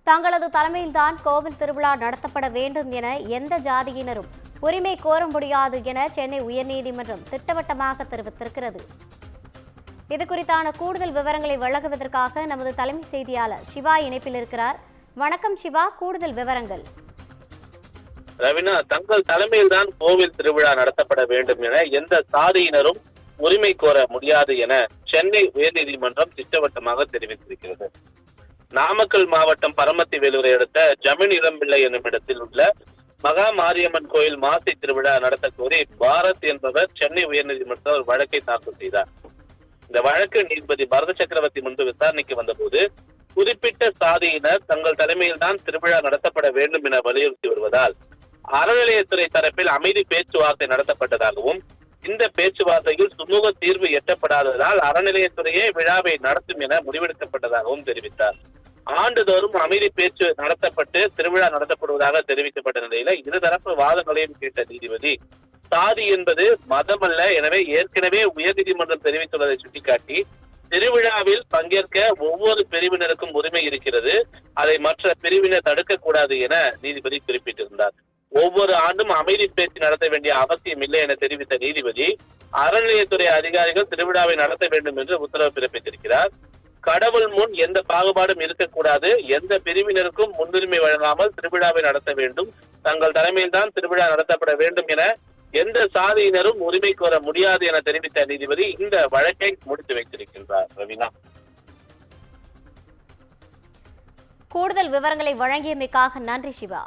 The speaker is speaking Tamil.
தங்களது தலைமையில்தான் கோவில் திருவிழா நடத்தப்பட வேண்டும் என எந்த ஜாதியினரும் உரிமை கோர முடியாது என சென்னை உயர்நீதிமன்றம் திட்டவட்டமாக தெரிவித்திருக்கிறது. இதுகுறித்தான கூடுதல் விவரங்களை வழங்குவதற்காக நமது தலைமை செய்தியாளர் சிவா இணைப்பில் இருக்கிறார். வணக்கம் சிவா, கூடுதல் விவரங்கள். ரவினா, தங்கள் தலைமையில்தான் கோவில் திருவிழா நடத்தப்பட வேண்டும் என எந்த சாதியினரும் உரிமை கோர முடியாது என சென்னை உயர்நீதிமன்றம் திட்டவட்டமாக தெரிவித்திருக்கிறது. நாமக்கல் மாவட்டம் பரமத்தி வேலூரை அடுத்த ஜமீன் இளம்பிள்ளை என்னும் இடத்தில் உள்ள மகா மாரியம்மன் கோயில் மாசி திருவிழா நடத்த கோரி பாரத் என்பவர் சென்னை உயர்நீதிமன்றத்தில் ஒரு வழக்கை தாக்கல் செய்தார். இந்த வழக்கு நீதிபதி பரத சக்கரவர்த்தி முன்பு விசாரணைக்கு வந்தபோது குறிப்பிட்ட சாதியினர் தங்கள் தலைமையில்தான் திருவிழா நடத்தப்பட வேண்டும் என வலியுறுத்தி வருவதால் அறநிலையத்துறை தரப்பில் அமைதி பேச்சுவார்த்தை நடத்தப்பட்டதாகவும் இந்த பேச்சுவார்த்தையில் சுமூக தீர்வு எட்டப்படாததால் அறநிலையத்துறையே விழாவை நடத்தும் என முடிவெடுக்கப்பட்டதாகவும் தெரிவித்தார். ஆண்டுதோறும் அமைதி பேச்சு நடத்தப்பட்டு திருவிழா நடத்தப்படுவதாக தெரிவிக்கப்பட்ட நிலையில இருதரப்பு வாதங்களையும் கேட்ட நீதிபதி, சாதி என்பது மதமல்ல, எனவே ஏற்கனவே உயர்நீதிமன்றம் தெரிவித்துள்ளதை சுட்டிக்காட்டி திருவிழாவில் பங்கேற்க ஒவ்வொரு பிரிவினருக்கும் உரிமை இருக்கிறது, அதை மற்ற பிரிவினர் தடுக்கக்கூடாது என நீதிபதி குறிப்பிட்டிருந்தார். ஒவ்வொரு ஆண்டும் அமைதி பேச்சு நடத்த வேண்டிய அவசியம் இல்லை என தெரிவித்த நீதிபதி, அறநிலையத்துறை அதிகாரிகள் திருவிழாவை நடத்த வேண்டும் என்று உத்தரவு பிறப்பித்திருக்கிறார். கடவுள் முன் எந்த பாகுபாடும் இருக்கக்கூடாது, எந்த பிரிவினருக்கும் முன்னுரிமை வழங்காமல் திருவிழாவை நடத்த வேண்டும், தங்கள் தலைமையில் தான் திருவிழா நடத்தப்பட வேண்டும் என எந்த சாதியினரும் உரிமை கோர முடியாது என தெரிவித்த நீதிபதி இந்த வழக்கை முடித்து வைத்திருக்கின்றார். ரவினா, கூடுதல் விவரங்களை வழங்கியமைக்காக நன்றி சிவா.